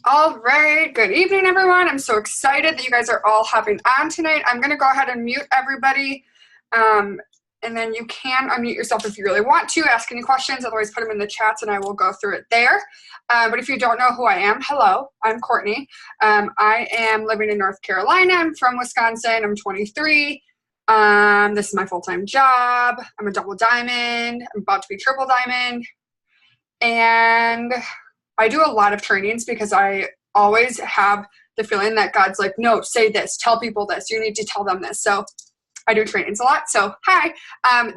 All right, good evening, everyone. I'm so excited that you guys are all hopping on tonight. I'm going to go ahead and mute everybody, and then you can unmute yourself if you really want to, ask any questions. Otherwise, put them in the chats, and I will go through it there. But if you don't know who I am, hello, I'm Courtney. I am living in North Carolina. I'm from Wisconsin. I'm 23. This is my full-time job. I'm a double diamond. I'm about to be triple diamond. And I do a lot of trainings because I always have the feeling that God's like, no, say this, tell people this, you need to tell them this. So I do trainings a lot. So hi,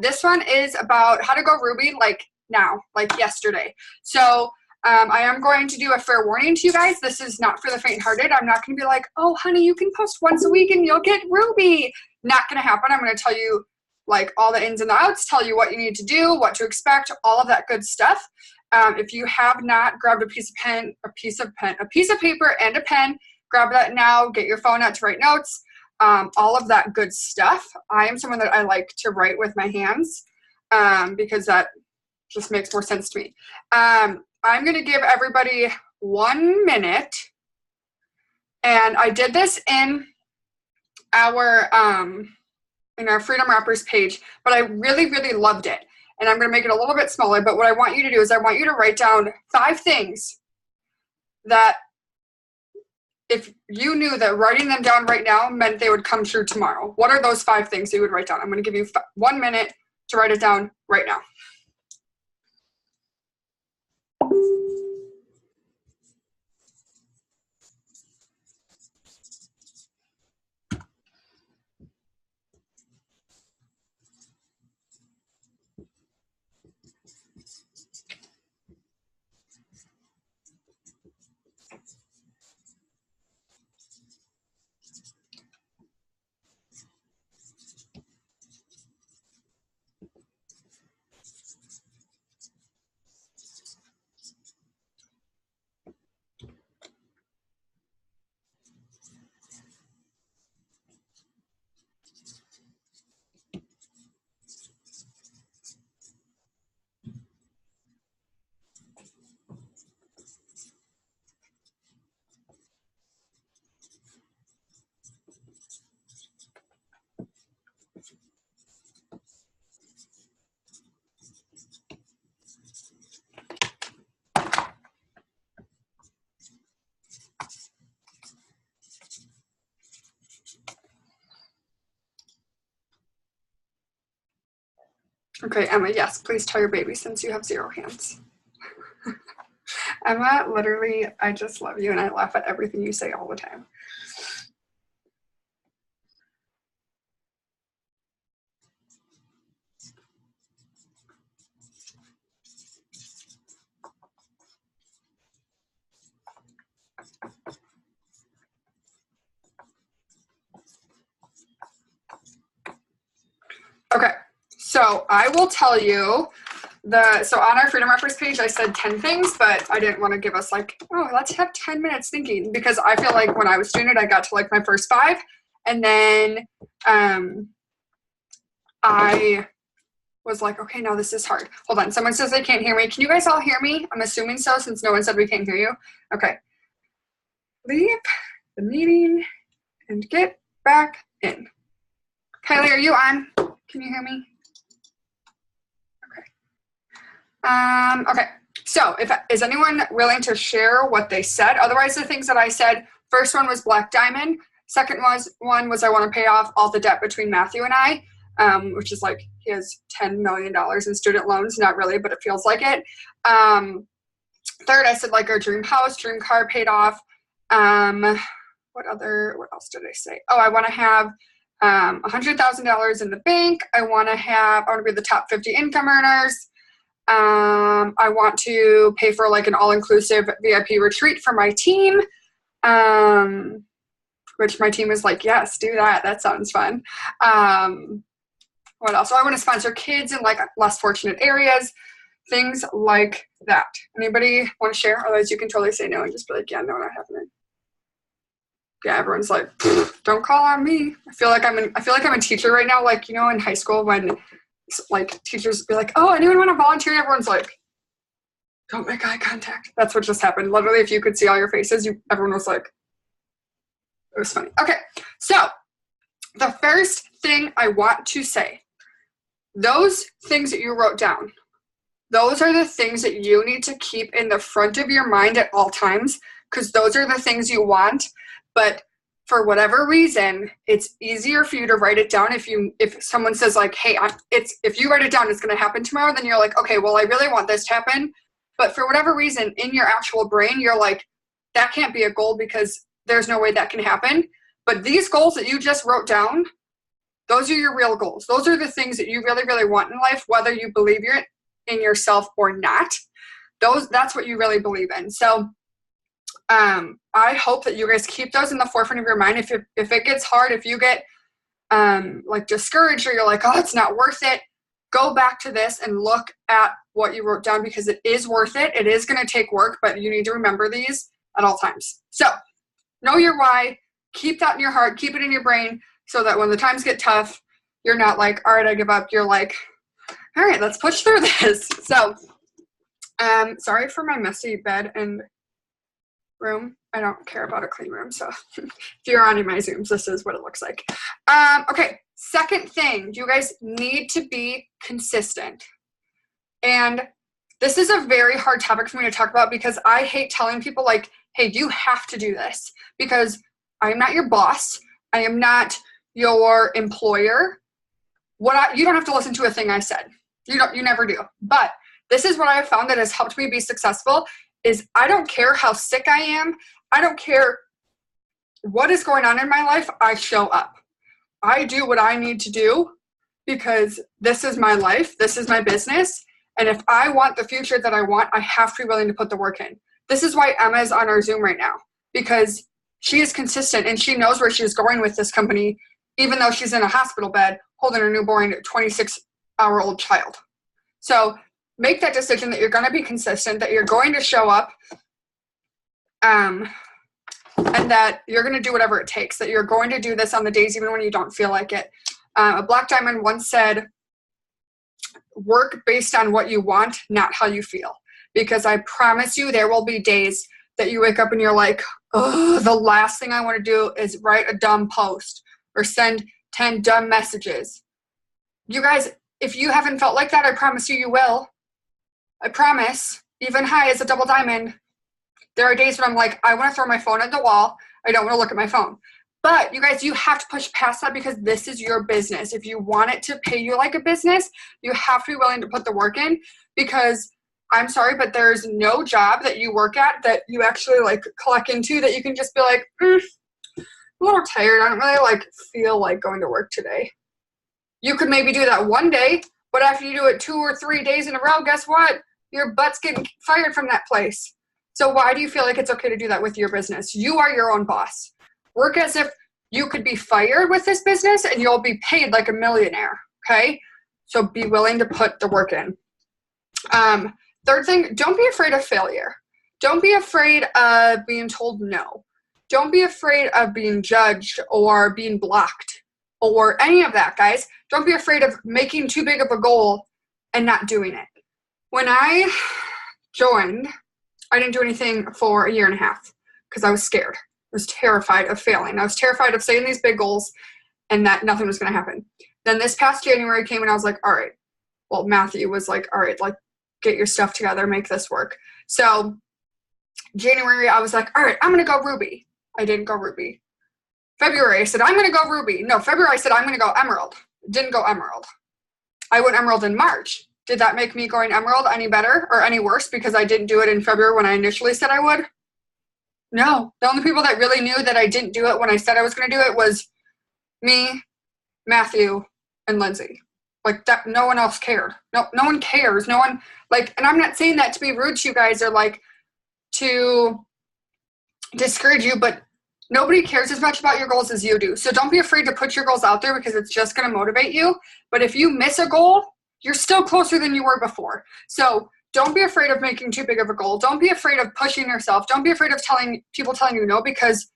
this one is about how to go Ruby like now, like yesterday. So I am going to do a fair warning to you guys. This is not for the faint-hearted. I'm not going to be like, oh, honey, you can post once a week and you'll get Ruby. Not going to happen. I'm going to tell you like all the ins and the outs, tell you what you need to do, what to expect, all of that good stuff. If you have not grabbed a piece of paper and a pen, grab that now, get your phone out to write notes, all of that good stuff. I am someone that I like to write with my hands because that just makes more sense to me. I'm going to give everybody 1 minute, and I did this in our Freedom Wrappers page, but I really, really loved it. And I'm going to make it a little bit smaller, but what I want you to do is I want you to write down 5 things that if you knew that writing them down right now meant they would come true tomorrow. What are those 5 things you would write down? I'm going to give you 1 minute to write it down right now. Okay, Emma, yes, please tell your baby since you have 0 hands. Emma, literally, I just love you and I laugh at everything you say all the time. Okay, so I will tell you so on our Freedom Wrappers page, I said 10 things, but I didn't want to give us like, oh, let's have 10 minutes thinking, because I feel like when I was doing it, I got to like my first 5, and then I was like, okay, now this is hard. Hold on, someone says they can't hear me. Can you guys all hear me? I'm assuming so, since no one said we can't hear you. Okay. Leave the meeting and get back in. Kylie, are you on? Can you hear me? Okay, so is anyone willing to share what they said? Otherwise, the things that I said, first one was Black Diamond. Second one was I want to pay off all the debt between Matthew and I, which is like he has $10 million in student loans. Not really, but it feels like it. Third, I said like our dream house, dream car paid off. What else did I say? Oh, I want to have $100,000 in the bank. I want to be the top 50 income earners. I want to pay for like an all-inclusive VIP retreat for my team, which my team is like, yes, do that. That sounds fun. What else? So I want to sponsor kids in like less fortunate areas, things like that. Anybody want to share? Otherwise you can totally say no and just be like, yeah, no, not happening. Yeah, everyone's like, don't call on me. I feel like I'm a teacher right now, like, you know, in high school when like teachers be like, oh, anyone want to volunteer? Everyone's like, don't make eye contact. That's what just happened. Literally, if you could see all your faces, everyone was like, it was funny. Okay, so the first thing I want to say, those things that you wrote down, those are the things that you need to keep in the front of your mind at all times, because those are the things you want. But for whatever reason, it's easier for you to write it down. If someone says like, hey, if you write it down, it's going to happen tomorrow, then you're like, okay, well, I really want this to happen. But for whatever reason, in your actual brain, you're like, that can't be a goal because there's no way that can happen. But these goals that you just wrote down, those are your real goals. Those are the things that you really, really want in life, whether you believe in yourself or not. That's what you really believe in. So I hope that you guys keep those in the forefront of your mind. If it gets hard, if you get like discouraged or you're like, oh, it's not worth it, go back to this and look at what you wrote down, because it is worth it. It is going to take work, but you need to remember these at all times. So know your why, keep that in your heart, keep it in your brain, so that when the times get tough, you're not like, all right, I give up. You're like, all right, let's push through this. So sorry for my messy bed and room. I don't care about a clean room. So if you're on my Zooms, this is what it looks like. Okay, second thing, you guys need to be consistent. And this is a very hard topic for me to talk about, because I hate telling people like, hey, you have to do this, because I am not your boss. I am not your employer. You don't have to listen to a thing I said. You never do. But this is what I have found that has helped me be successful is I don't care how sick I am. I don't care what is going on in my life. I show up. I do what I need to do, because this is my life. This is my business. And if I want the future that I want, I have to be willing to put the work in. This is why Emma is on our Zoom right now, because she is consistent and she knows where she's going with this company, even though she's in a hospital bed holding her newborn 26-hour-old child. So make that decision that you're going to be consistent, that you're going to show up, and that you're going to do whatever it takes, that you're going to do this on the days even when you don't feel like it. A Black Diamond once said, work based on what you want, not how you feel. Because I promise you there will be days that you wake up and you're like, oh, the last thing I want to do is write a dumb post or send 10 dumb messages. You guys, if you haven't felt like that, I promise you will. I promise. Even high as a double diamond, there are days when I'm like, I want to throw my phone at the wall. I don't want to look at my phone. But you guys, you have to push past that, because this is your business. If you want it to pay you like a business, you have to be willing to put the work in, because I'm sorry, but there's no job that you work at that you actually like clock into that you can just be like, I'm a little tired. I don't really like feel like going to work today. You could maybe do that one day, but after you do it 2 or 3 days in a row, guess what? Your butt's getting fired from that place. So why do you feel like it's okay to do that with your business? You are your own boss. Work as if you could be fired with this business and you'll be paid like a millionaire, okay? So be willing to put the work in. Third thing, don't be afraid of failure. Don't be afraid of being told no. Don't be afraid of being judged or being blocked or any of that, guys. Don't be afraid of making too big of a goal and not doing it. When I joined, I didn't do anything for 1.5 years because I was scared. I was terrified of failing. I was terrified of setting these big goals and that nothing was going to happen. Then this past January came and I was like, all right. Well, Matthew was like, all right, like, get your stuff together, make this work. So January, I was like, all right, I'm going to go Ruby. I didn't go Ruby. February, I said, I'm going to go Ruby. No, February, I said, I'm going to go Emerald. Didn't go Emerald. I went Emerald in March. Did that make me going Emerald any better or any worse because I didn't do it in February when I initially said I would? No. The only people that really knew that I didn't do it when I said I was going to do it was me, Matthew, and Lindsay. Like, that, no one else cared. No one cares. No one, like, and I'm not saying that to be rude to you guys or, like, to discourage you, but nobody cares as much about your goals as you do. So don't be afraid to put your goals out there because it's just going to motivate you. But if you miss a goal, you're still closer than you were before. So don't be afraid of making too big of a goal. Don't be afraid of pushing yourself. Don't be afraid of people telling you no, because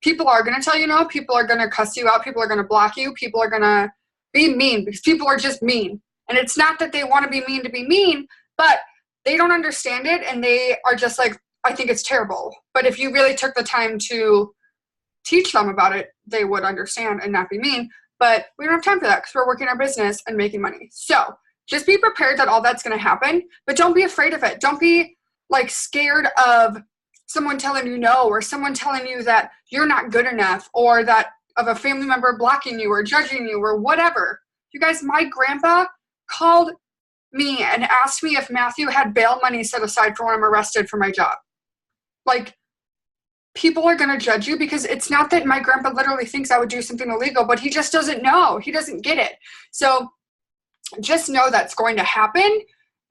people are going to tell you no. People are going to cuss you out. People are going to block you. People are going to be mean because people are just mean. And it's not that they want to be mean, but they don't understand it, and they are just like, I think it's terrible. But if you really took the time to teach them about it, they would understand and not be mean. But we don't have time for that because we're working our business and making money. So just be prepared that all that's going to happen, but don't be afraid of it. Don't be like scared of someone telling you no, or someone telling you that you're not good enough, or that of a family member blocking you or judging you or whatever. You guys, my grandpa called me and asked me if Matthew had bail money set aside for when I'm arrested for my job. Like, people are going to judge you because it's not that my grandpa literally thinks I would do something illegal, but he just doesn't know. He doesn't get it. So just know that's going to happen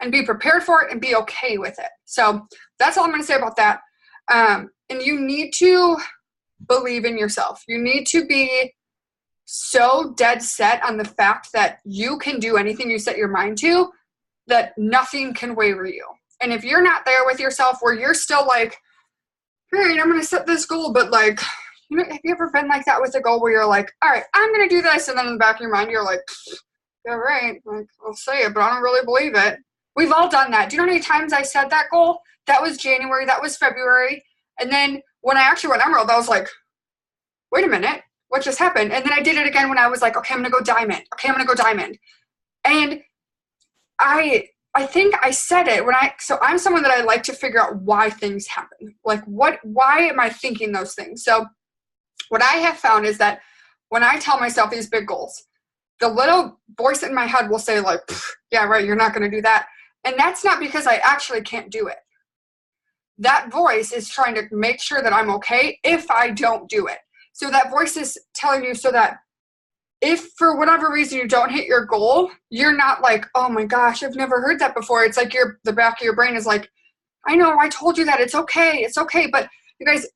and be prepared for it and be okay with it. So that's all I'm going to say about that. And you need to believe in yourself. You need to be so dead set on the fact that you can do anything you set your mind to, that nothing can waver you. And if you're not there with yourself where you're still like, all right, I'm going to set this goal, but like, you know, have you ever been like that with a goal where you're like, all right, I'm going to do this, and then in the back of your mind, you're like, yeah, right, like, I'll say it, but I don't really believe it. We've all done that. Do you know how many times I said that goal? That was January, that was February, and then when I actually went Emerald, I was like, wait a minute, what just happened? And then I did it again when I was like, okay, I'm going to go diamond. Okay, I'm going to go diamond. And I think I said it so I'm someone that I like to figure out why things happen. Like, why am I thinking those things? So what I have found is that when I tell myself these big goals, the little voice in my head will say like, yeah, right, you're not going to do that. And that's not because I actually can't do it. That voice is trying to make sure that I'm okay if I don't do it. So that voice is telling you so that if for whatever reason you don't hit your goal, you're not like, oh my gosh, I've never heard that before. It's like the back of your brain is like, I know, I told you that. It's okay. It's okay. But you guys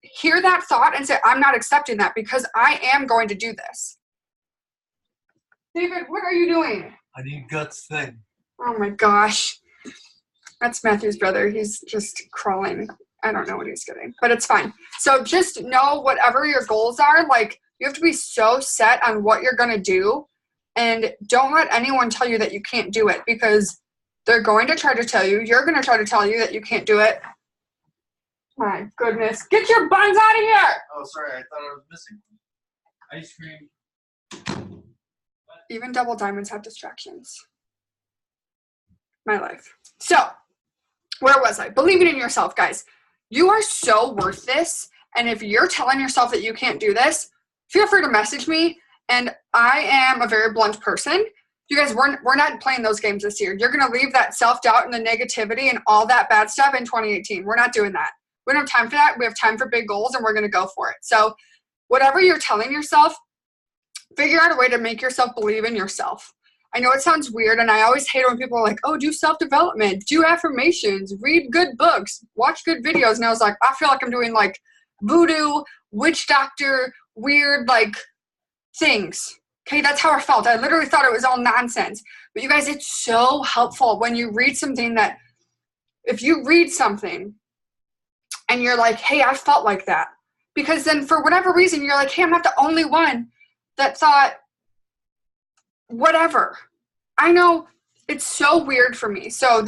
hear that thought and say, I'm not accepting that because I am going to do this. David, what are you doing? I need guts thing. Oh my gosh. That's Matthew's brother. He's just crawling. I don't know what he's getting, but it's fine. So just know whatever your goals are, like, you have to be so set on what you're going to do, and don't let anyone tell you that you can't do it, because they're going to try to tell you. You're going to try to tell you that you can't do it. My goodness. Get your buns out of here! Oh, sorry. I thought I was missing one. Ice cream. Even double diamonds have distractions. My life. So, where was I? Believing in yourself, guys. You are so worth this, and if you're telling yourself that you can't do this, feel free to message me, and I am a very blunt person. You guys, we're not playing those games this year. You're going to leave that self-doubt and the negativity and all that bad stuff in 2018. We're not doing that. We don't have time for that. We have time for big goals, and we're going to go for it. So whatever you're telling yourself, figure out a way to make yourself believe in yourself. I know it sounds weird, and I always hate it when people are like, oh, do self-development, do affirmations, read good books, watch good videos. And I was like, I feel like I'm doing like voodoo, witch doctor, weird like things. Okay, that's how I felt. I literally thought it was all nonsense. But you guys, it's so helpful when you read something that, if you read something and you're like, hey, I felt like that. Because then for whatever reason, you're like, hey, I'm not the only one that thought whatever. I know it's so weird for me. So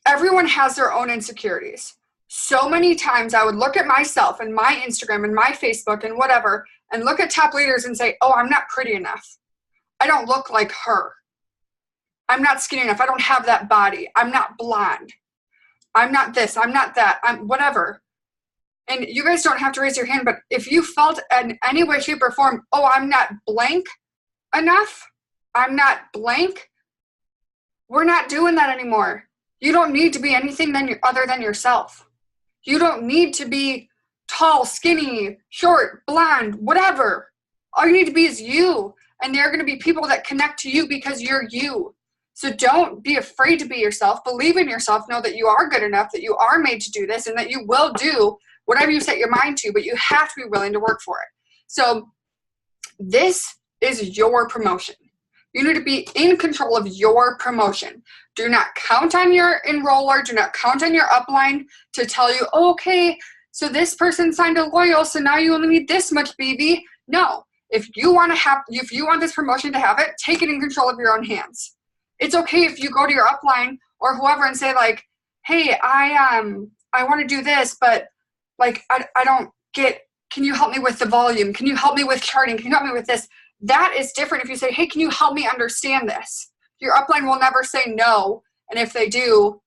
everyone has their own insecurities. So many times I would look at myself and my Instagram and my Facebook and whatever, and look at top leaders and say, oh, I'm not pretty enough. I don't look like her. I'm not skinny enough. I don't have that body. I'm not blonde. I'm not this. I'm not that. I'm whatever. And you guys don't have to raise your hand, but if you felt in any way, shape, or form, oh, I'm not blank enough, I'm not blank, we're not doing that anymore. You don't need to be anything other than yourself. You don't need to be tall, skinny, short, blonde, whatever. All you need to be is you. And there are going to be people that connect to you because you're you. So don't be afraid to be yourself. Believe in yourself. Know that you are good enough, that you are made to do this, and that you will do whatever you set your mind to, but you have to be willing to work for it. So this is your promotion. You need to be in control of your promotion. Do not count on your enroller. Do not count on your upline to tell you, oh, okay, so this person signed a loyal, so now you only need this much BB. No. If you want this promotion to have it, take it in control of your own hands. It's okay if you go to your upline or whoever and say like, hey, I want to do this, but like, I don't get, can you help me with the volume? Can you help me with charting? Can you help me with this? That is different if you say, hey, can you help me understand this? Your upline will never say no. And if they do,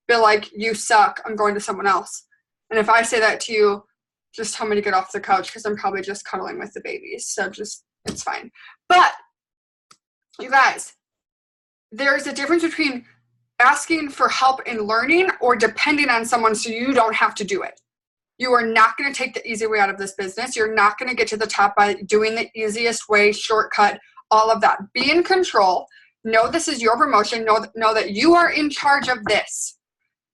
be like, you suck, I'm going to someone else. And if I say that to you, just tell me to get off the couch because I'm probably just cuddling with the babies. So just, it's fine. But you guys, there's a difference between asking for help in learning or depending on someone so you don't have to do it. You are not going to take the easy way out of this business. You're not going to get to the top by doing the easiest way, shortcut, all of that. Be in control. Know this is your promotion. Know that you are in charge of this.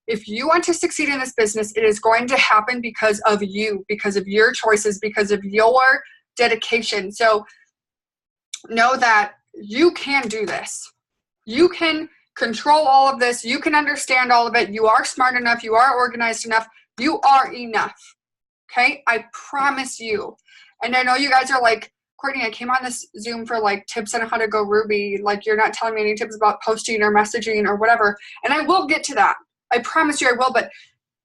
If you want to succeed in this business, it is going to happen because of you, because of your choices, because of your dedication. So know that you can do this. You can control all of this. You can understand all of it. You are smart enough. You are organized enough. You are enough. Okay? I promise you. And I know you guys are like, Courtney, I came on this Zoom for like tips on how to go Ruby. Like you're not telling me any tips about posting or messaging or whatever. And I will get to that. I promise you I will. But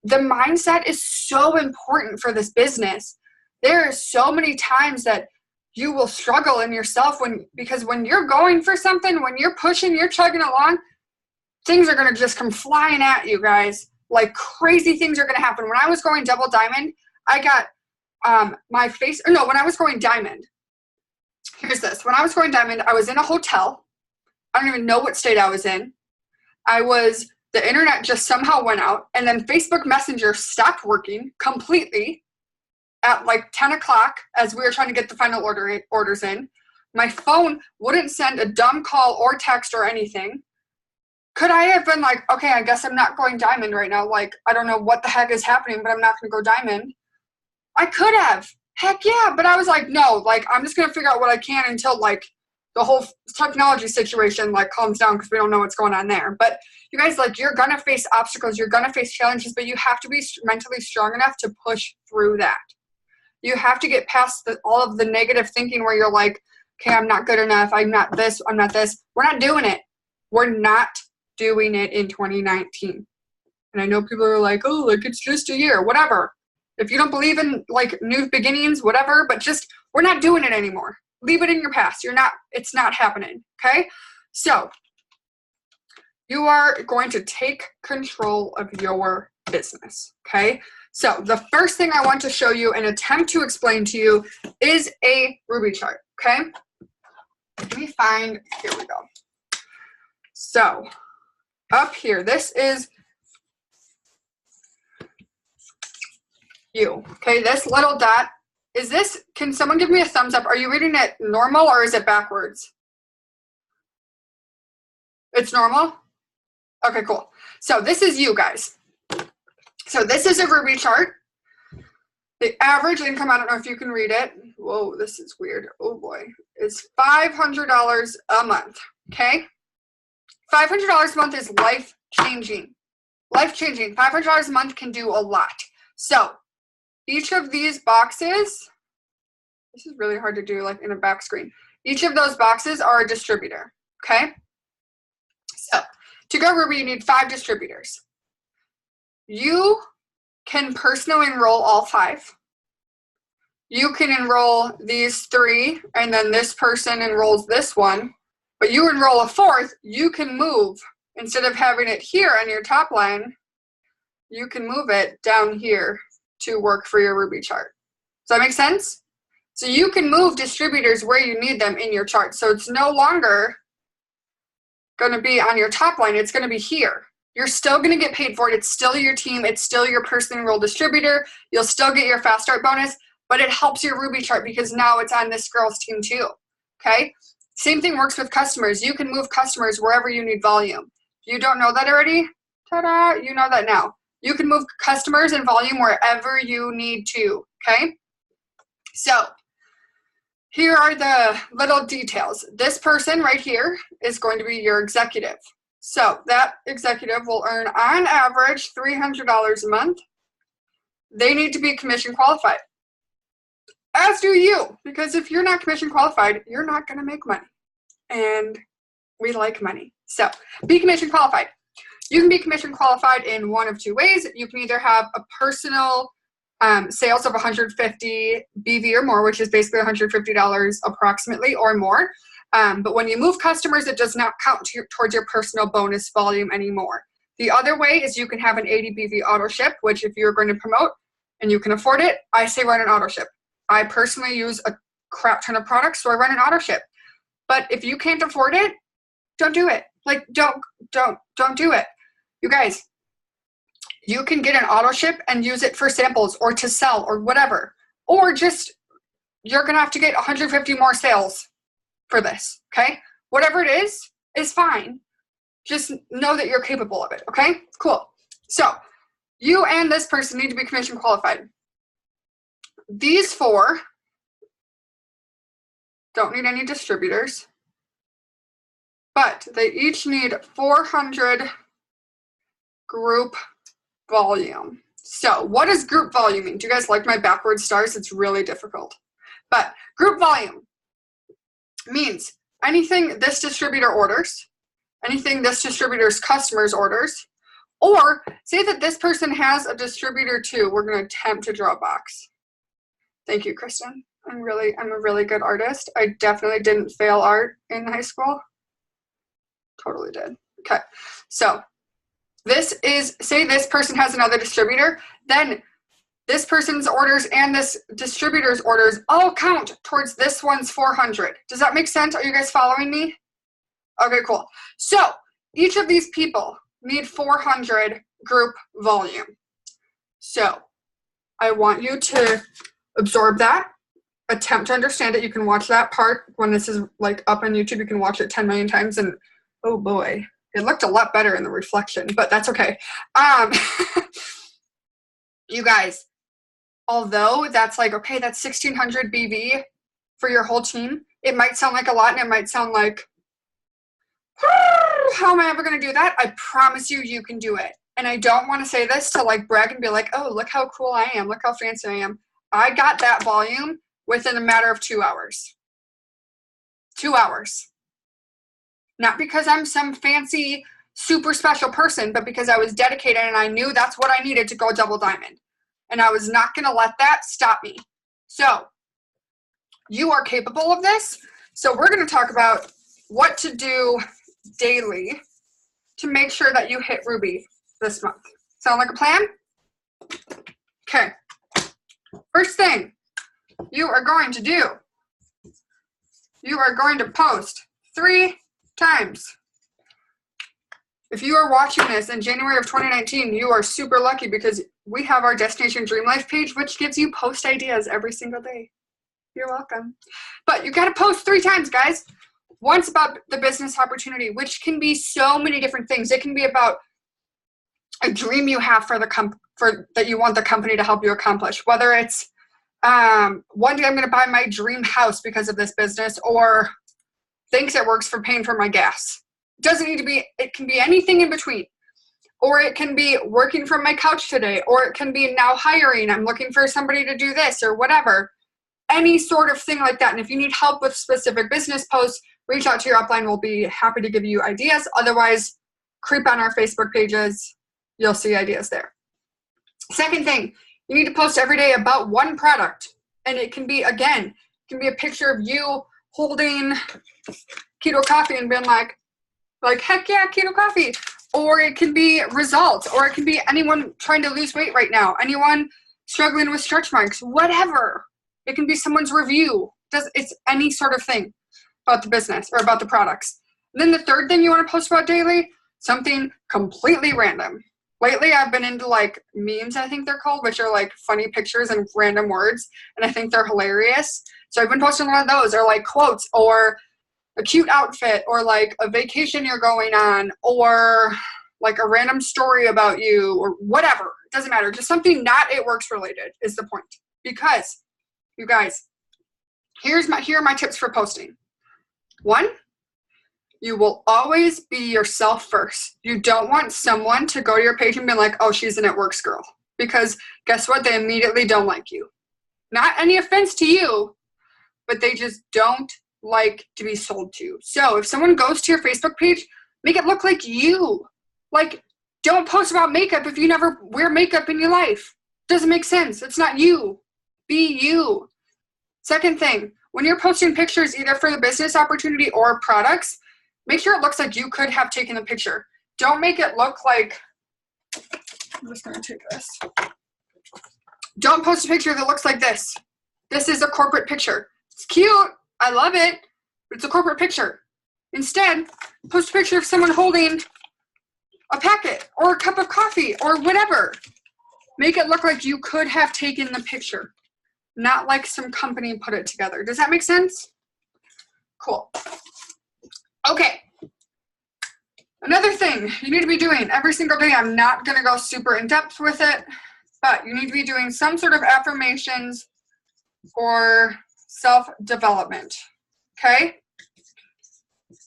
the mindset is so important for this business. There are so many times that you will struggle in yourself because when you're going for something, when you're pushing, you're chugging along, things are going to just come flying at you guys. Like crazy things are going to happen. When I was going double diamond, I got when I was going diamond, here's this. When I was going diamond, I was in a hotel. I don't even know what state I was in. The internet just somehow went out, and then Facebook Messenger stopped working completely at like 10 o'clock as we were trying to get the final orders in. My phone wouldn't send a dumb call or text or anything. Could I have been like, okay, I guess I'm not going diamond right now. Like, I don't know what the heck is happening, but I'm not going to go diamond. I could have. Heck yeah. But I was like, no, like, I'm just going to figure out what I can until like the whole technology situation like calms down because we don't know what's going on there. But you guys, like, you're going to face obstacles. You're going to face challenges, but you have to be mentally strong enough to push through that. You have to get past all of the negative thinking where you're like, okay, I'm not good enough. I'm not this. I'm not this. We're not doing it. We're not doing it in 2019. And I know people are like, oh, like it's just a year, whatever. If you don't believe in like new beginnings, whatever, but just, we're not doing it anymore. Leave it in your past. It's not happening. Okay. So you are going to take control of your business. Okay. So the first thing I want to show you and attempt to explain to you is a Ruby chart. Okay. Let me find, here we go. So up here, this is you. Okay, this little dot, can someone give me a thumbs up? Are you reading it normal or is it backwards? It's normal? Okay, cool. So this is you guys. So this is a Ruby chart. The average income, I don't know if you can read it. Whoa, this is weird. Oh boy. It's $500 a month. Okay? $500 a month is life-changing. Life-changing. $500 a month can do a lot. So each of these boxes, this is really hard to do like in a back screen. Each of those boxes are a distributor. Okay? So to go Ruby, you need 5 distributors. You can personally enroll all 5. You can enroll these 3, and then this person enrolls this one. But you enroll a 4th, you can move. Instead of having it here on your top line, you can move it down here to work for your Ruby chart. Does that make sense? So you can move distributors where you need them in your chart. So it's no longer going to be on your top line. It's going to be here. You're still going to get paid for it. It's still your team. It's still your personally enrolled distributor. You'll still get your fast start bonus, but it helps your Ruby chart because now it's on this girl's team too. Okay? Same thing works with customers. You can move customers wherever you need volume. If you don't know that already, ta-da, you know that now. You can move customers and volume wherever you need to, okay? So here are the little details. This person right here is going to be your executive. So that executive will earn on average $300 a month. They need to be commission qualified. As do you, because if you're not commission qualified, you're not going to make money. And we like money. So be commission qualified. You can be commission qualified in one of two ways. You can either have a personal sales of 150 BV or more, which is basically $150 approximately or more. But when you move customers, it does not count towards your personal bonus volume anymore. The other way is you can have an 80 BV auto ship, which if you're going to promote and you can afford it, I say run an auto ship. I personally use a crap ton of products, so I run an auto ship. But if you can't afford it, don't do it. Like, don't do it. You guys, you can get an auto ship and use it for samples or to sell or whatever. Or just, you're going to have to get 150 more sales for this, okay? Whatever it is fine. Just know that you're capable of it, okay? Cool. So, you and this person need to be commission qualified. These four don't need any distributors, but they each need 400 group volume. So what does group volume mean? Do you guys like my backwards stars? It's really difficult. But group volume means anything this distributor orders, anything this distributor's customers orders, or say that this person has a distributor too. We're going to attempt to draw a box. Thank you, Kristen. I'm a really good artist. I definitely didn't fail art in high school. Totally did. Okay. So this is, say this person has another distributor, then this person's orders and this distributor's orders all count towards this one's 400. Does that make sense? Are you guys following me? Okay, cool. So each of these people need 400 group volume. So I want you to absorb that, attempt to understand it. You can watch that part when this is like up on YouTube. You can watch it 10 million times and oh boy, it looked a lot better in the reflection, but that's okay. You guys, although that's like, okay, that's 1,600 BV for your whole team, it might sound like a lot and it might sound like, how am I ever going to do that? I promise you, you can do it. And I don't want to say this to like brag and be like, oh, look how cool I am. Look how fancy I am. I got that volume within a matter of 2 hours. 2 hours. Not because I'm some fancy, super special person, but because I was dedicated and I knew that's what I needed to go double diamond. And I was not going to let that stop me. So, you are capable of this. So we're going to talk about what to do daily to make sure that you hit Ruby this month. Sound like a plan? Okay. First thing you are going to do, you are going to post 3 times. If you are watching this in January of 2019, you are super lucky because we have our Destination Dream Life page, which gives you post ideas every single day. You're welcome. But you got to post 3 times, guys. Once about the business opportunity, which can be so many different things. It can be about a dream you have for that you want the company to help you accomplish. Whether it's one day I'm going to buy my dream house because of this business, or thinks it works for paying for my gas. It doesn't need to be. It can be anything in between. Or it can be working from my couch today, or it can be now hiring. I'm looking for somebody to do this or whatever. Any sort of thing like that. And if you need help with specific business posts, reach out to your upline. We'll be happy to give you ideas. Otherwise, creep on our Facebook pages. You'll see ideas there. Second thing, you need to post every day about one product. And it can be, again, it can be a picture of you holding keto coffee and being like, heck yeah, keto coffee. Or it can be results. Or it can be anyone trying to lose weight right now. Anyone struggling with stretch marks. Whatever. It can be someone's review. It's any sort of thing about the business or about the products. And then the third thing you want to post about daily, something completely random. Lately, I've been into like memes, I think they're called, which are like funny pictures and random words. And I think they're hilarious. So I've been posting one of those, or like quotes, or a cute outfit, or like a vacation you're going on, or like a random story about you, or whatever. It doesn't matter. Just something not It Works related is the point. Because, you guys, here are my tips for posting. 1, you will always be yourself first. You don't want someone to go to your page and be like, oh, she's an It Works girl. Because guess what? They immediately don't like you. Not any offense to you, but they just don't like to be sold to. So if someone goes to your Facebook page, make it look like you. Like, Don't post about makeup if you never wear makeup in your life. Doesn't make sense. It's not you. Be you. Second thing, when you're posting pictures either for the business opportunity or products, make sure it looks like you could have taken the picture. Don't make it look like, I'm just going to take this. Don't post a picture that looks like this. This is a corporate picture. It's cute. I love it. But it's a corporate picture. Instead, post a picture of someone holding a packet or a cup of coffee or whatever. Make it look like you could have taken the picture, not like some company put it together. Does that make sense? Cool. Okay. Another thing you need to be doing every single day, I'm not going to go super in depth with it, but you need to be doing some sort of affirmations or self-development, okay?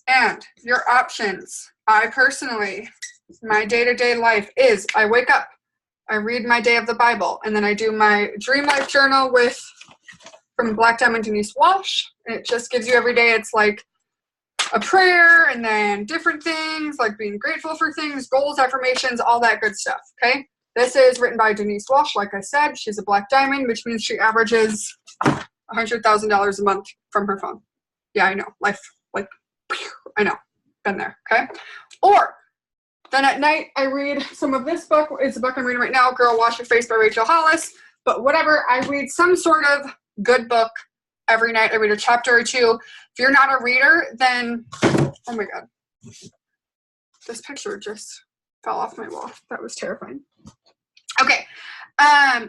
And your options, I personally, my day-to-day life is I wake up, I read my day of the Bible, and then I do my Dream Life Journal from Black Diamond Denise Walsh. And it just gives you every day, it's like a prayer and then different things like being grateful for things, goals, affirmations, all that good stuff, okay? This is written by Denise Walsh. Like I said, she's a Black Diamond, which means she averages $100,000 a month from her phone. Yeah, I know. Life, like, I know. Been there, okay? Or then at night, I read some of this book. It's a book I'm reading right now, Girl, Wash Your Face by Rachel Hollis. But whatever, I read some sort of good book every night. I read a chapter or two. If you're not a reader, then, oh my God. This picture just fell off my wall. That was terrifying. Okay.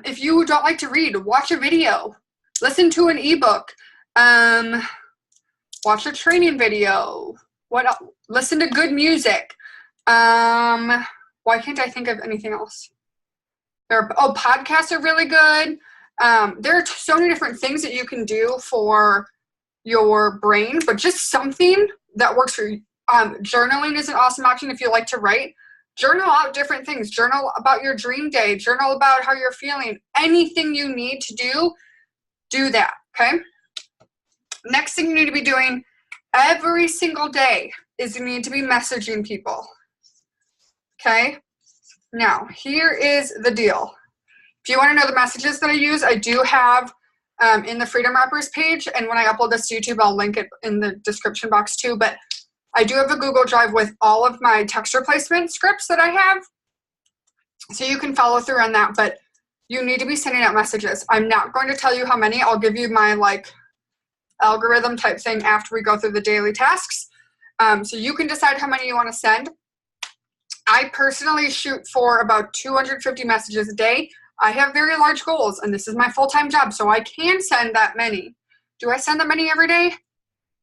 If you don't like to read, watch a video. Listen to an ebook. Watch a training video. What else? Listen to good music. Why can't I think of anything else? Podcasts are really good. There are so many different things that you can do for your brain, but just something that works for you. Journaling is an awesome option if you like to write. Journal out different things. Journal about your dream day. Journal about how you're feeling. Anything you need to do that, okay? Next thing you need to be doing every single day is you need to be messaging people, okay? Now, here is the deal. If you want to know the messages that I use, I do have in the Freedom Wrappers page, and when I upload this to YouTube, I'll link it in the description box too, but I do have a Google Drive with all of my text replacement scripts that I have, so you can follow through on that, but you need to be sending out messages. I'm not going to tell you how many. I'll give you my algorithm type thing after we go through the daily tasks, so you can decide how many you want to send. I personally shoot for about 250 messages a day. I have very large goals, and this is my full-time job, so I can send that many. Do I send that many every day?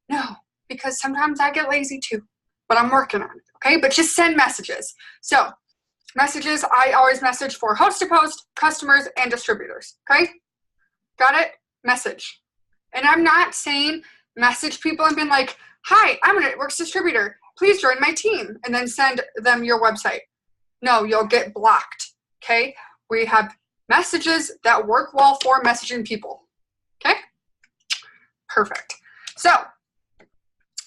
No, because sometimes I get lazy too, but I'm working on it, okay? But just send messages. So messages, I always message for host to post, customers, and distributors, okay? Got it? Message. And I'm not saying message people and being like, hi, I'm a Networks distributor. Please join my team, and then send them your website. No, you'll get blocked, okay? We have messages that work well for messaging people, okay? Perfect. So,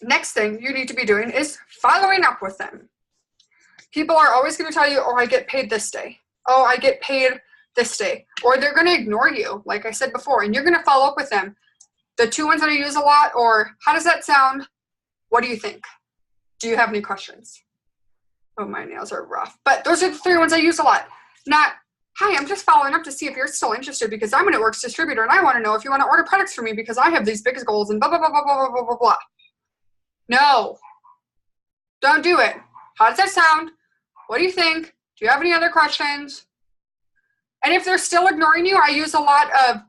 next thing you need to be doing is following up with them. People are always going to tell you, oh, I get paid this day. Oh, I get paid this day. Or they're going to ignore you, like I said before, and you're going to follow up with them. The two ones that I use a lot, or how does that sound? What do you think? Do you have any questions? Oh, my nails are rough. But those are the three ones I use a lot. Not, hi, I'm just following up to see if you're still interested because I'm a Networks distributor and I want to know if you want to order products from me because I have these big goals and blah, blah, blah, blah, blah, blah, blah, blah. No. Don't do it. How does that sound? What do you think? Do you have any other questions? And if they're still ignoring you, I use a lot of,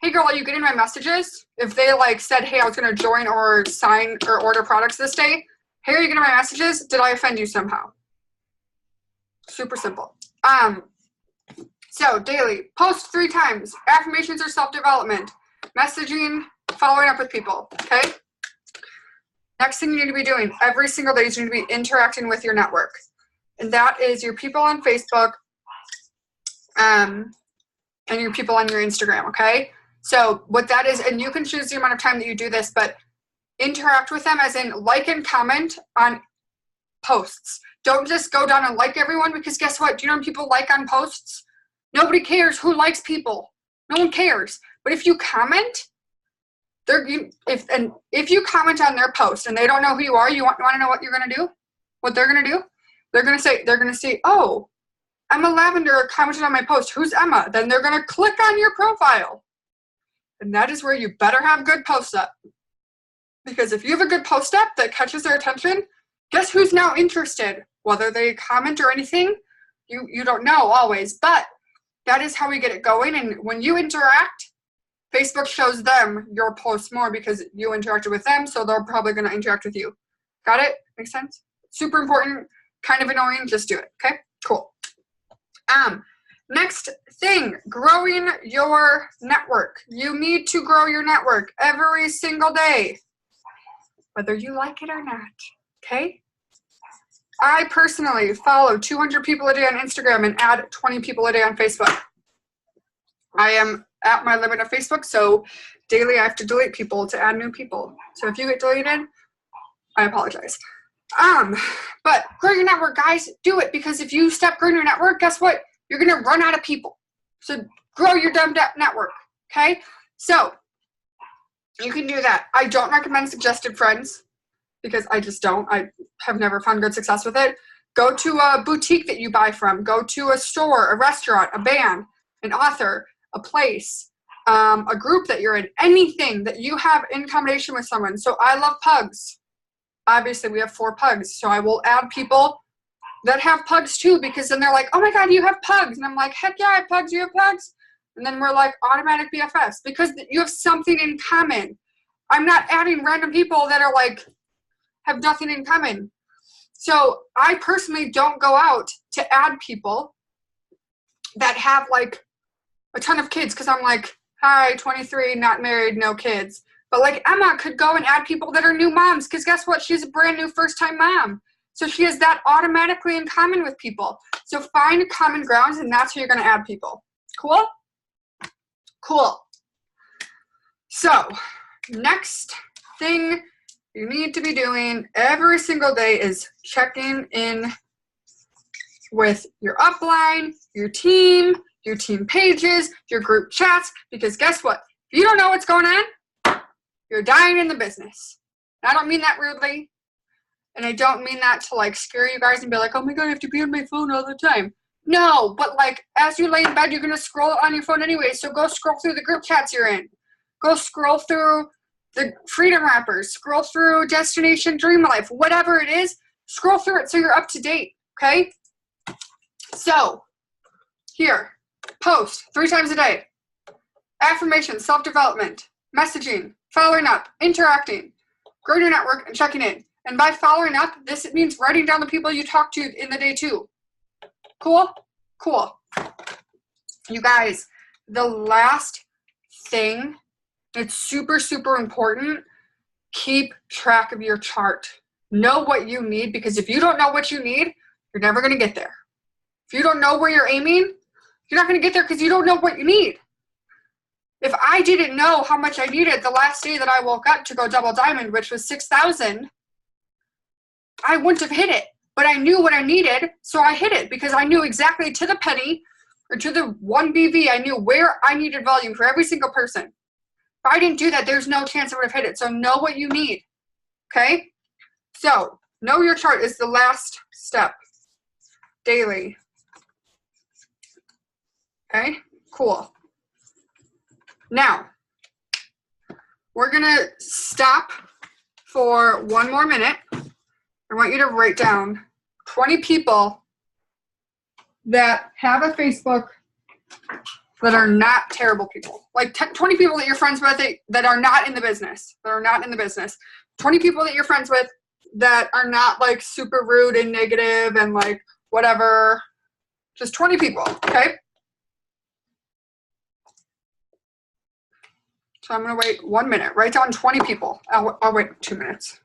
hey, girl, are you getting my messages? If they said, hey, I was going to join or sign or order products this day, hey, are you getting my messages? Did I offend you somehow? Super simple. So daily, post 3 times, affirmations or self-development, messaging, following up with people, okay? Next thing you need to be doing every single day is you need to be interacting with your network. And that is your people on Facebook and your people on your Instagram, okay? So what that is, and you can choose the amount of time that you do this, but interact with them as in like and comment on posts. Don't just go down and like everyone, because guess what? Do you know when people like on posts? Nobody cares who likes people. No one cares. But if you comment, if you comment on their post and they don't know who you are, you want to know what you're gonna do? What they're gonna do? They're gonna say, oh, Emma Lavender commented on my post. Who's Emma? Then they're gonna click on your profile. And that is where you better have good posts up. Because if you have a good post up that catches their attention, guess who's now interested? Whether they comment or anything, you don't know always. But that is how we get it going. And when you interact, Facebook shows them your posts more because you interacted with them, so they're probably going to interact with you. Got it? Makes sense? Super important, kind of annoying, just do it, okay? Cool. Next thing, growing your network. You need to grow your network every single day, whether you like it or not, okay? I personally follow 200 people a day on Instagram and add 20 people a day on Facebook. I am at my limit of Facebook, so daily I have to delete people to add new people. So if you get deleted, I apologize. But grow your network, guys. Do it, because if you stop growing your network, guess what? You're going to run out of people. So grow your dumb network, okay? So you can do that. I don't recommend suggested friends because I just don't. I have never found good success with it. Go to a boutique that you buy from. Go to a store, a restaurant, a band, an author, a place, a group that you're in, anything that you have in combination with someone. So I love pugs. Obviously, we have 4 pugs. So I will add people that have pugs too, because then they're like, oh my God, you have pugs. And I'm like, heck yeah, I have pugs, you have pugs. And then we're like automatic BFFs because you have something in common. I'm not adding random people that are like, have nothing in common. So I personally don't go out to add people that have like a ton of kids, because I'm like, hi, 23, not married, no kids. But like Emma could go and add people that are new moms, because guess what? She's a brand new first-time mom. So she has that automatically in common with people. So find common grounds, and that's how you're going to add people. Cool? Cool. So next thing you need to be doing every single day is checking in with your upline, your team pages, your group chats, because guess what? If you don't know what's going on, you're dying in the business. And I don't mean that rudely. And I don't mean that to like scare you guys and be like, oh my God, I have to be on my phone all the time. No, but like as you lay in bed, you're going to scroll on your phone anyway. So go scroll through the group chats you're in. Go scroll through the Freedom Wrappers. Scroll through Destination Dream Life. Whatever it is, scroll through it so you're up to date. Okay? So here, post 3 times a day. Affirmation, self-development, messaging, following up, interacting, growing your network, and checking in. And by following up, this means writing down the people you talk to in the day too. Cool? Cool. You guys, the last thing, it's super, super important, keep track of your chart. Know what you need, because if you don't know what you need, you're never going to get there. If you don't know where you're aiming, you're not going to get there because you don't know what you need. If I didn't know how much I needed the last day that I woke up to go double diamond, which was 6,000, I wouldn't have hit it. But I knew what I needed, so I hit it because I knew exactly to the penny or to the 1 BV, I knew where I needed volume for every single person. If I didn't do that, there's no chance I would have hit it. So know what you need, okay? So know your chart is the last step daily. Okay, cool. Now, we're going to stop for 1 more minute. I want you to write down 20 people that have a Facebook that are not terrible people. Like 20 people that you're friends with that are not in the business. 20 people that you're friends with that are not like super rude and negative and like whatever. Just 20 people, okay? So I'm going to wait 1 minute. Write down 20 people. I'll wait 2 minutes.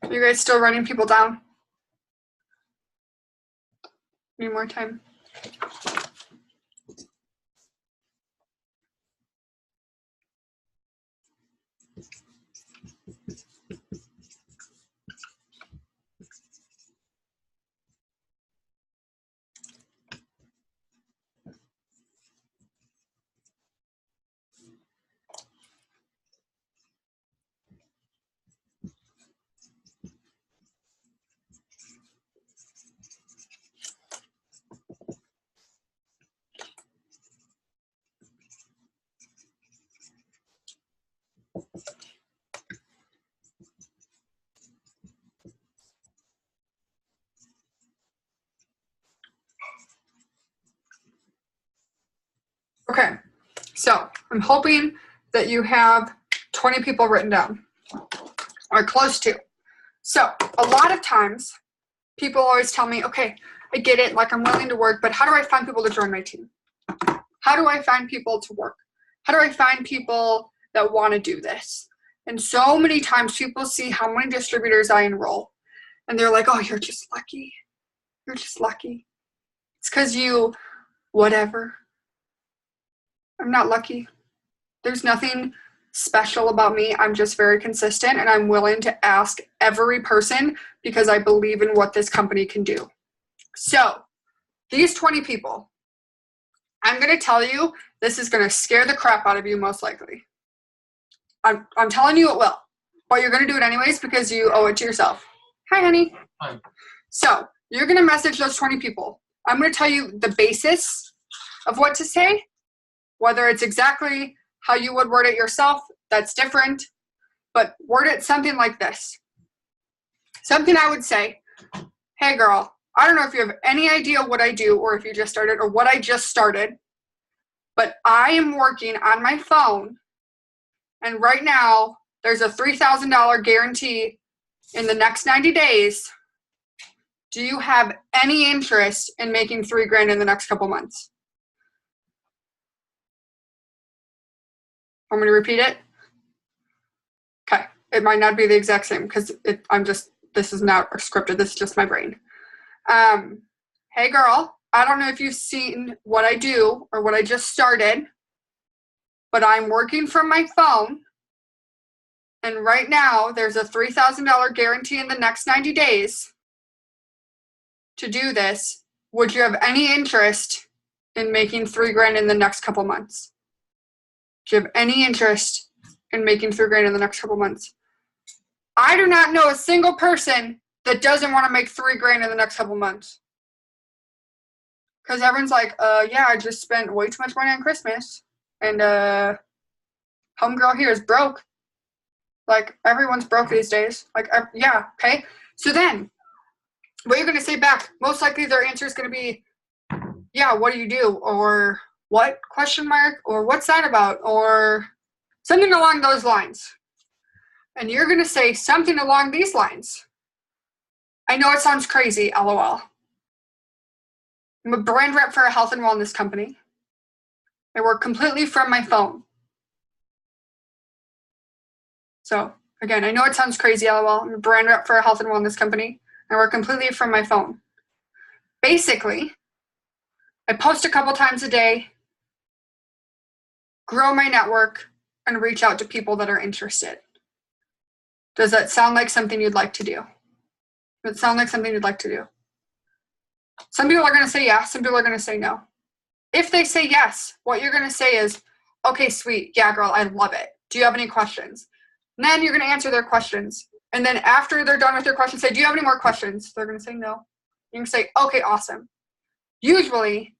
Are you guys still running people down? Need more time? Okay, so I'm hoping that you have 20 people written down, or close to. So a lot of times, people always tell me, okay, I get it, like I'm willing to work, but how do I find people to join my team? How do I find people to work? How do I find people that want to do this? And so many times people see how many distributors I enroll, and they're like, oh, you're just lucky. You're just lucky. It's because you, whatever. I'm not lucky. There's nothing special about me. I'm just very consistent, and I'm willing to ask every person because I believe in what this company can do. So these 20 people, I'm going to tell you, this is going to scare the crap out of you most likely. I'm telling you it will. But you're going to do it anyways because you owe it to yourself. Hi, honey. Hi. So you're going to message those 20 people. I'm going to tell you the basis of what to say. Whether it's exactly how you would word it yourself, that's different. But word it something like this. Something I would say, hey girl, I don't know if you have any idea what I do or if you just started or what I just started, but I am working on my phone, and right now there's a $3,000 guarantee in the next 90 days. Do you have any interest in making $3,000 in the next couple months? Want me to repeat it? Okay. It might not be the exact same because this is not scripted. This is just my brain. Hey girl, I don't know if you've seen what I do or what I just started, but I'm working from my phone. And right now there's a $3,000 guarantee in the next 90 days to do this. Would you have any interest in making $3,000 in the next couple months? Do you have any interest in making $3,000 in the next couple months? I do not know a single person that doesn't want to make $3,000 in the next couple months. Because everyone's like, yeah, I just spent way too much money on Christmas. And homegirl here is broke. Like, everyone's broke these days. Like, yeah, okay? So then, what you're going to say back, most likely their answer is going to be, yeah, what do you do? Or what? Question mark? Or what's that about? Or something along those lines. And you're going to say something along these lines. I know it sounds crazy, LOL. I'm a brand rep for a health and wellness company. I work completely from my phone. So, again, I know it sounds crazy, LOL. I'm a brand rep for a health and wellness company. I work completely from my phone. Basically, I post a couple times a day, grow my network, and reach out to people that are interested. Does that sound like something you'd like to do? Does it sound like something you'd like to do? Some people are going to say yes. Some people are going to say no. If they say yes, what you're going to say is, okay, sweet. Yeah, girl, I love it. Do you have any questions? And then you're going to answer their questions. And then after they're done with their questions, say, do you have any more questions? They're going to say no. You can say, okay, awesome. Usually,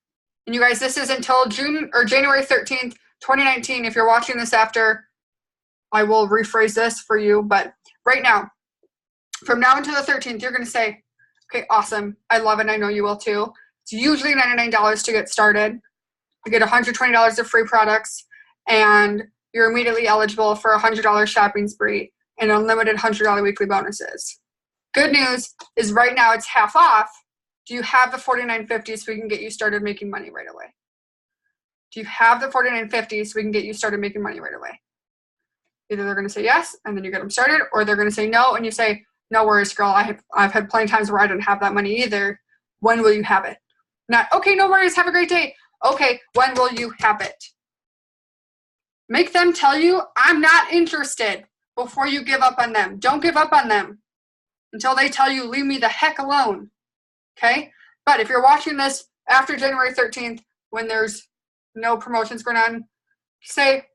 and you guys, this is until January 13th, 2019. If you're watching this after, I will rephrase this for you. But right now, from now until the 13th, you're going to say, okay, awesome. I love it. I know you will too. It's usually $99 to get started. You get $120 of free products, and you're immediately eligible for a $100 shopping spree and unlimited $100 weekly bonuses. Good news is right now it's half off. Do you have the $49.50 so we can get you started making money right away? Do you have the $49.50 so we can get you started making money right away? Either they're going to say yes, and then you get them started, or they're going to say no, and you say, No worries, girl. I've had plenty of times where I didn't have that money either. When will you have it? Not, okay, no worries. Have a great day. Okay, when will you have it? Make them tell you, I'm not interested before you give up on them. Don't give up on them until they tell you, leave me the heck alone. Okay? But if you're watching this after January 13th, when there's no promotions going on, say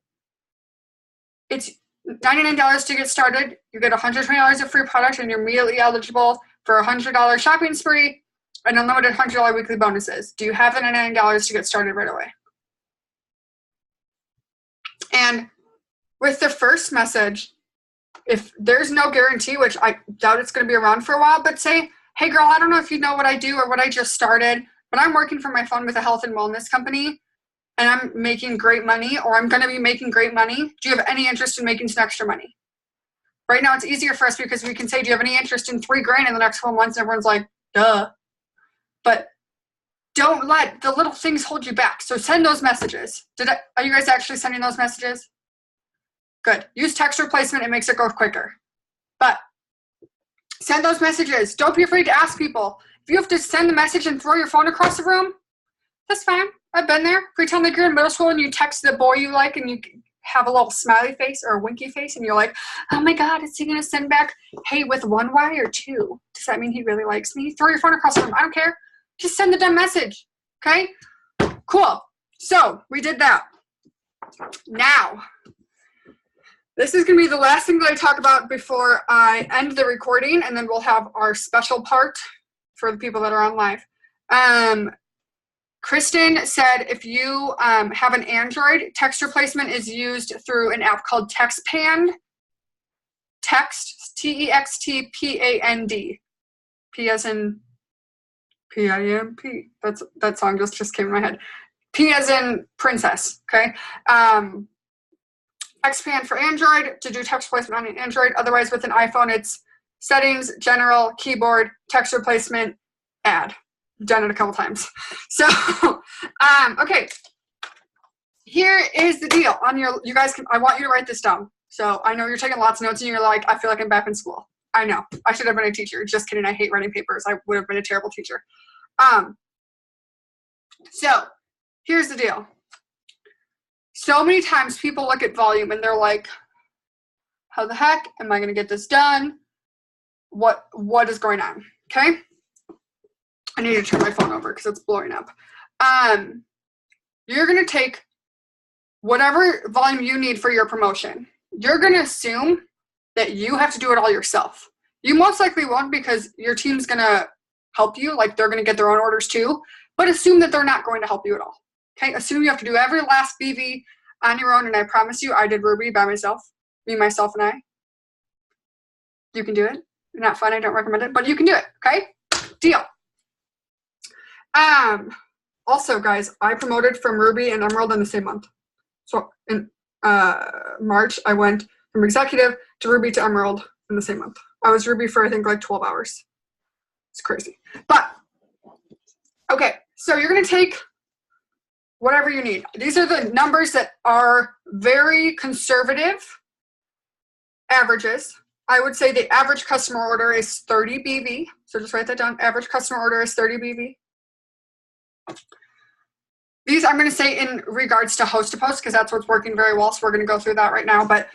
it's $99 to get started. You get $120 of free product, and you're immediately eligible for a $100 shopping spree and unlimited $100 weekly bonuses. Do you have the $99 to get started right away? And with the first message, if there's no guarantee, which I doubt it's going to be around for a while, but say, hey girl, I don't know if you know what I do or what I just started, but I'm working from my phone with a health and wellness company, and I'm making great money, or I'm going to be making great money. Do you have any interest in making some extra money? Right now it's easier for us because we can say, do you have any interest in $3,000 in the next 12 months? And everyone's like, duh. But don't let the little things hold you back. So send those messages. Are you guys actually sending those messages? Good. Use text replacement. It makes it go quicker. But send those messages. Don't be afraid to ask people. If you have to send the message and throw your phone across the room, that's fine. I've been there. Pretend like you're in middle school and you text the boy you like and you have a little smiley face or a winky face and you're like, oh my God, is he going to send back, hey, with one Y or two? Does that mean he really likes me? Throw your phone across the room. I don't care. Just send the dumb message. Okay? Cool. So we did that. Now, this is going to be the last thing that I talk about before I end the recording, and then we'll have our special part for the people that are on live. Kristen said if you have an Android, text replacement is used through an app called TextPand. Text, T-E-X-T-P-A-N-D. P as in P-I-M-P. That song just came in my head. P as in princess, okay? TextPand for Android to do text replacement on an Android. Otherwise, with an iPhone, it's settings, general, keyboard, text replacement, add. Done it a couple times. So, okay. Here is the deal. You guys I want you to write this down. So I know you're taking lots of notes and you're like, I feel like I'm back in school. I know. I should have been a teacher. Just kidding. I hate writing papers. I would have been a terrible teacher. So here's the deal. So many times people look at volume and they're like, how the heck am I going to get this done? What is going on? Okay. I need to turn my phone over because it's blowing up. You're going to take whatever volume you need for your promotion. You're going to assume that you have to do it all yourself. You most likely won't because your team's going to help you. Like they're going to get their own orders too. But assume that they're not going to help you at all. Okay? Assume you have to do every last BV on your own. And I promise you, I did Ruby by myself. Me, myself, and I. You can do it. Not fun. I don't recommend it. But you can do it. Okay? Deal. Also, guys, I promoted from Ruby and Emerald in the same month. So in March, I went from executive to Ruby to Emerald in the same month. I was Ruby for, I think, like 12 hours. It's crazy. But, okay, so you're going to take whatever you need. These are the numbers that are very conservative averages. I would say the average customer order is 30 BV. So just write that down. Average customer order is 30 BV. These I'm going to say in regards to host to post because that's what's working very well. So we're going to go through that right now. But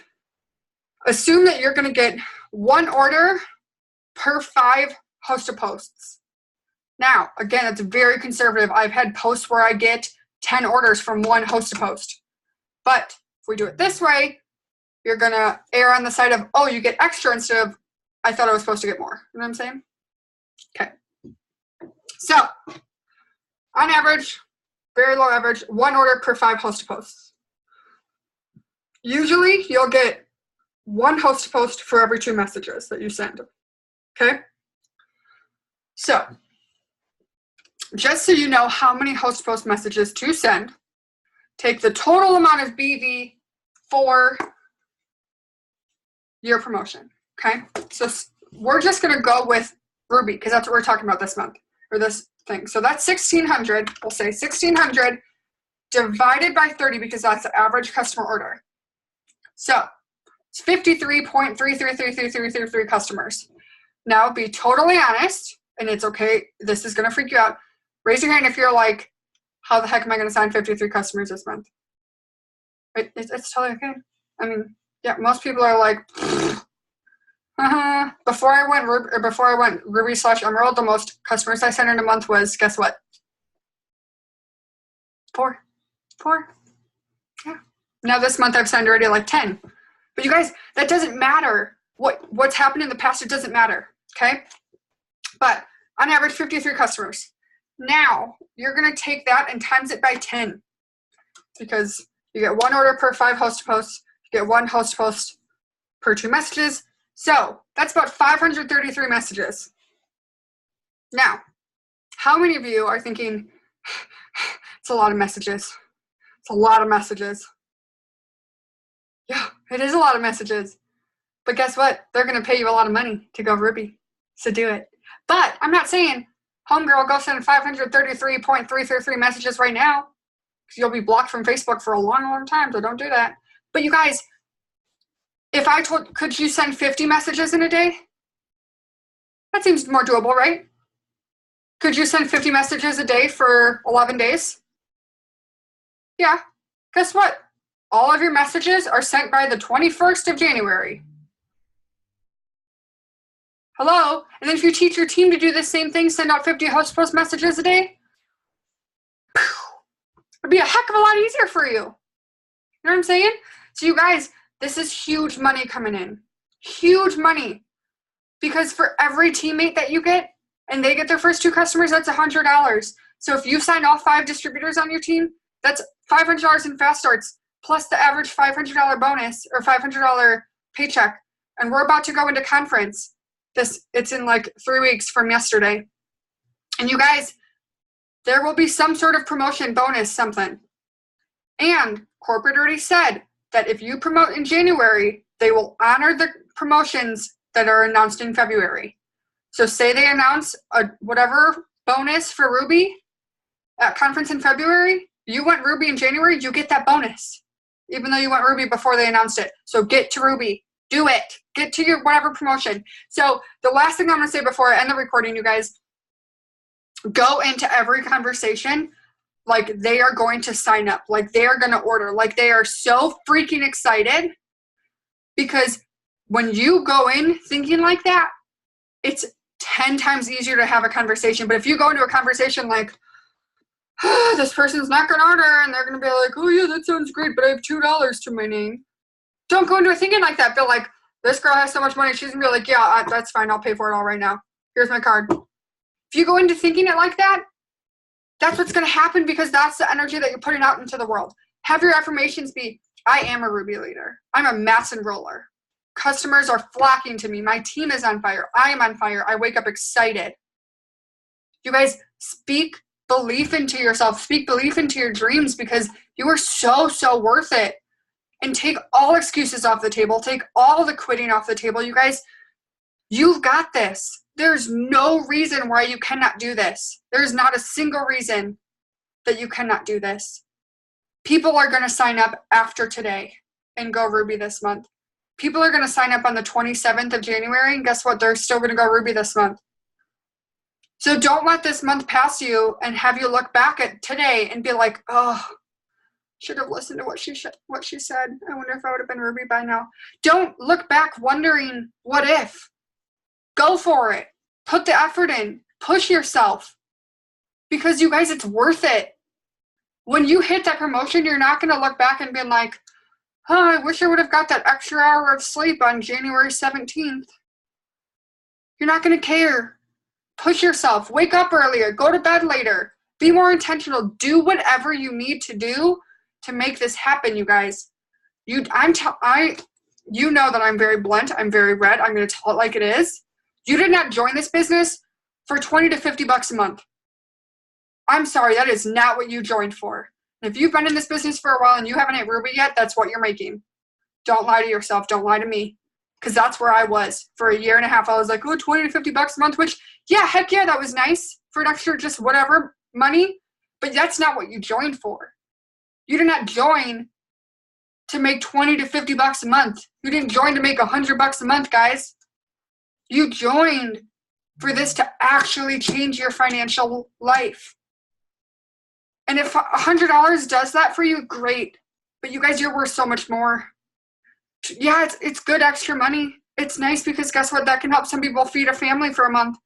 assume that you're going to get one order per 5 host to posts. Now, again, it's very conservative. I've had posts where I get 10 orders from one host to post. But if we do it this way, you're going to err on the side of, oh, you get extra instead of, I thought I was supposed to get more. You know what I'm saying? Okay. So, on average, very low average, 1 order per 5 host to posts. Usually, you'll get 1 host to post for every 2 messages that you send. Okay? So, just so you know how many host to post messages to send, take the total amount of BV for your promotion. Okay? So, we're just going to go with Ruby because that's what we're talking about this month or this thing. So that's 1,600. We'll say 1,600 divided by 30 because that's the average customer order. So it's 53.333333 customers. Now, be totally honest, and it's okay. This is going to freak you out. Raise your hand if you're like, how the heck am I going to sign 53 customers this month? It's totally okay. I mean, yeah, most people are like, before I went Ruby/Emerald, the most customers I sent in a month was, guess what? 4. Yeah. Now this month I've signed already like 10. But you guys, that doesn't matter. What's happened in the past, it doesn't matter. Okay? But on average, 53 customers. Now you're gonna take that and times it by 10. Because you get 1 order per 5 host posts, you get 1 host post per 2 messages. So that's about 533 messages. Now, how many of you are thinking, it's a lot of messages. It's a lot of messages. Yeah, it is a lot of messages. But guess what? They're going to pay you a lot of money to go Ruby. So do it. But I'm not saying, homegirl, go send 533.333 messages right now. Because you'll be blocked from Facebook for a long, long time. So don't do that. But you guys, if I told, could you send 50 messages in a day? That seems more doable, right? Could you send 50 messages a day for 11 days? Yeah. Guess what? All of your messages are sent by the 21st of January. Hello? And then if you teach your team to do the same thing, send out 50 host post messages a day, it'd be a heck of a lot easier for you. You know what I'm saying? So you guys, this is huge money coming in. Huge money. Because for every teammate that you get, and they get their first 2 customers, that's $100. So if you sign all 5 distributors on your team, that's $500 in fast starts, plus the average $500 bonus or $500 paycheck. And we're about to go into conference. It's in like 3 weeks from yesterday. And you guys, there will be some sort of promotion, bonus, something. And corporate already said that if you promote in January, they will honor the promotions that are announced in February. So say they announce a whatever bonus for Ruby at conference in February, you went Ruby in January, you get that bonus, even though you went Ruby before they announced it. So get to Ruby. Do it. Get to your whatever promotion. So the last thing I'm going to say before I end the recording, you guys, go into every conversation like they are going to sign up, like they are going to order, like they are so freaking excited. Because when you go in thinking like that, it's 10 times easier to have a conversation. But if you go into a conversation like, oh, this person's not going to order, and they're going to be like, oh yeah, that sounds great, but I have $2 to my name. Don't go into it thinking like that. Feel like, this girl has so much money, she's going to be like, yeah, that's fine, I'll pay for it all right now. Here's my card. If you go into thinking it like that, that's what's going to happen, because that's the energy that you're putting out into the world. Have your affirmations be, I am a Ruby leader. I'm a mass enroller. Customers are flocking to me. My team is on fire. I am on fire. I wake up excited. You guys, speak belief into yourself. Speak belief into your dreams, because you are so, so worth it. And take all excuses off the table. Take all the quitting off the table. You guys, you've got this. There's no reason why you cannot do this. There's not a single reason that you cannot do this. People are going to sign up after today and go Ruby this month. People are going to sign up on the 27th of January, and guess what? They're still going to go Ruby this month. So don't let this month pass you and have you look back at today and be like, oh, should have listened to what she said. I wonder if I would have been Ruby by now. Don't look back wondering, what if? Go for it. Put the effort in. Push yourself. Because you guys, it's worth it. When you hit that promotion, you're not going to look back and be like, oh, I wish I would have got that extra hour of sleep on January 17th. You're not going to care. Push yourself. Wake up earlier. Go to bed later. Be more intentional. Do whatever you need to do to make this happen, you guys. You know that I'm very blunt. I'm very red. I'm going to tell it like it is. You did not join this business for $20 to $50 a month. I'm sorry, that is not what you joined for. If you've been in this business for a while and you haven't hit Ruby yet, that's what you're making. Don't lie to yourself. Don't lie to me. Because that's where I was. For a year and a half, I was like, oh, $20 to $50 a month, which, yeah, heck yeah, that was nice for an extra just whatever money. But that's not what you joined for. You did not join to make $20 to $50 a month. You didn't join to make $100 a month, guys. You joined for this to actually change your financial life. And if $100 does that for you, great. But you guys, you're worth so much more. Yeah, it's good extra money. It's nice because guess what? That can help some people feed a family for a month.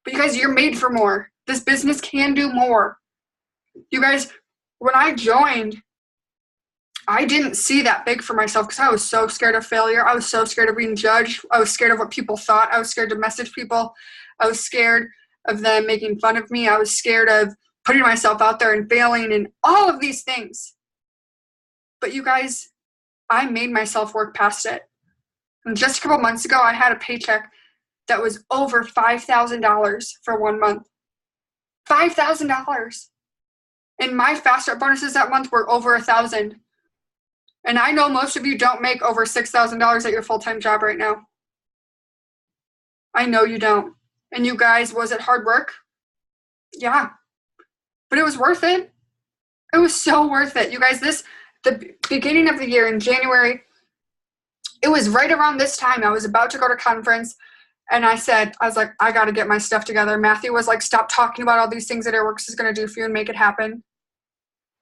But you guys, you're made for more. This business can do more. You guys, when I joined, I didn't see that big for myself because I was so scared of failure. I was so scared of being judged. I was scared of what people thought. I was scared to message people. I was scared of them making fun of me. I was scared of putting myself out there and failing and all of these things. But you guys, I made myself work past it. And just a couple months ago, I had a paycheck that was over $5,000 for 1 month. $5,000. And my Fast Start bonuses that month were over $1,000. And I know most of you don't make over $6,000 at your full-time job right now. I know you don't. And you guys, was it hard work? Yeah. But it was worth it. It was so worth it. You guys, the beginning of the year in January, it was right around this time. I was about to go to conference. And I was like, I got to get my stuff together. Matthew was like, stop talking about all these things that Airworks is going to do for you and make it happen.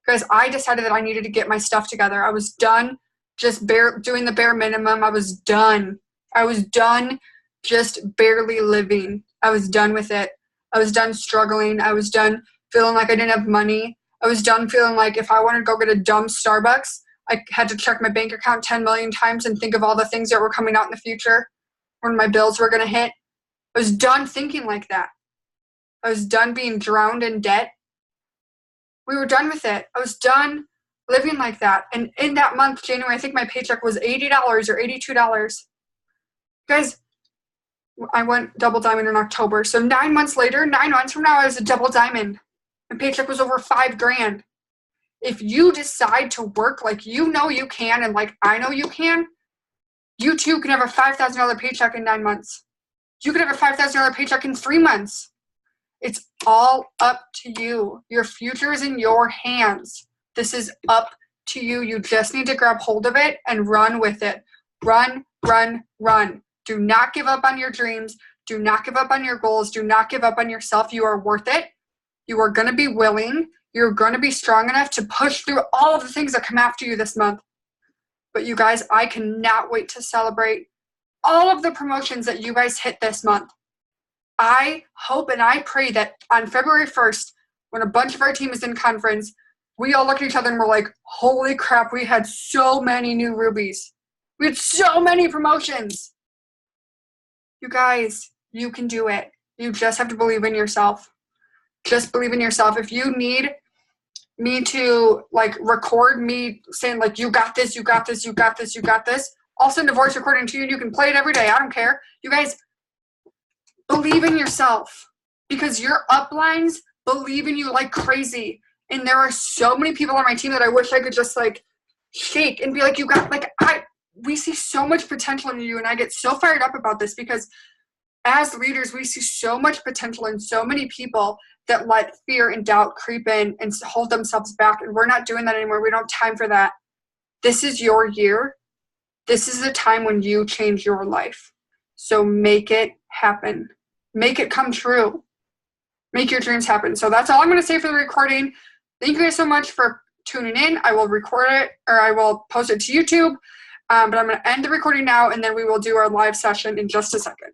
Because I decided that I needed to get my stuff together. I was done just doing the bare minimum. I was done. I was done just barely living. I was done with it. I was done struggling. I was done feeling like I didn't have money. I was done feeling like if I wanted to go get a dumb Starbucks, I had to check my bank account 10 million times and think of all the things that were coming out in the future when my bills were going to hit. I was done thinking like that. I was done being drowned in debt. We were done with it. I was done living like that. And in that month, January, I think my paycheck was $80 or $82. Guys, I went double diamond in October. So 9 months later, 9 months from now, I was a double diamond. My paycheck was over $5,000. If you decide to work like you know you can and like I know you can, you too can have a $5,000 paycheck in 9 months. You could have a $5,000 paycheck in 3 months. It's all up to you. Your future is in your hands. This is up to you. You just need to grab hold of it and run with it. Run, run, run. Do not give up on your dreams. Do not give up on your goals. Do not give up on yourself. You are worth it. You are going to be willing. You're going to be strong enough to push through all of the things that come after you this month. But you guys, I cannot wait to celebrate all of the promotions that you guys hit this month. I hope and I pray that on February 1st, when a bunch of our team is in conference, we all look at each other and we're like, holy crap, we had so many new rubies. We had so many promotions. You guys, you can do it. You just have to believe in yourself. Just believe in yourself. If you need me to like record me saying like, you got this, you got this, you got this, you got this, I'll send a voice recording to you and you can play it every day. I don't care. You guys, believe in yourself because your uplines believe in you like crazy. And there are so many people on my team that I wish I could just like shake and be like, you got like, we see so much potential in you. And I get so fired up about this because as leaders, we see so much potential in so many people that let fear and doubt creep in and hold themselves back. And we're not doing that anymore. We don't have time for that. This is your year. This is the time when you change your life. So make it happen. Make it come true. Make your dreams happen. So that's all I'm going to say for the recording. Thank you guys so much for tuning in. I will record it or I will post it to YouTube. But I'm going to end the recording now and then we will do our live session in just a second.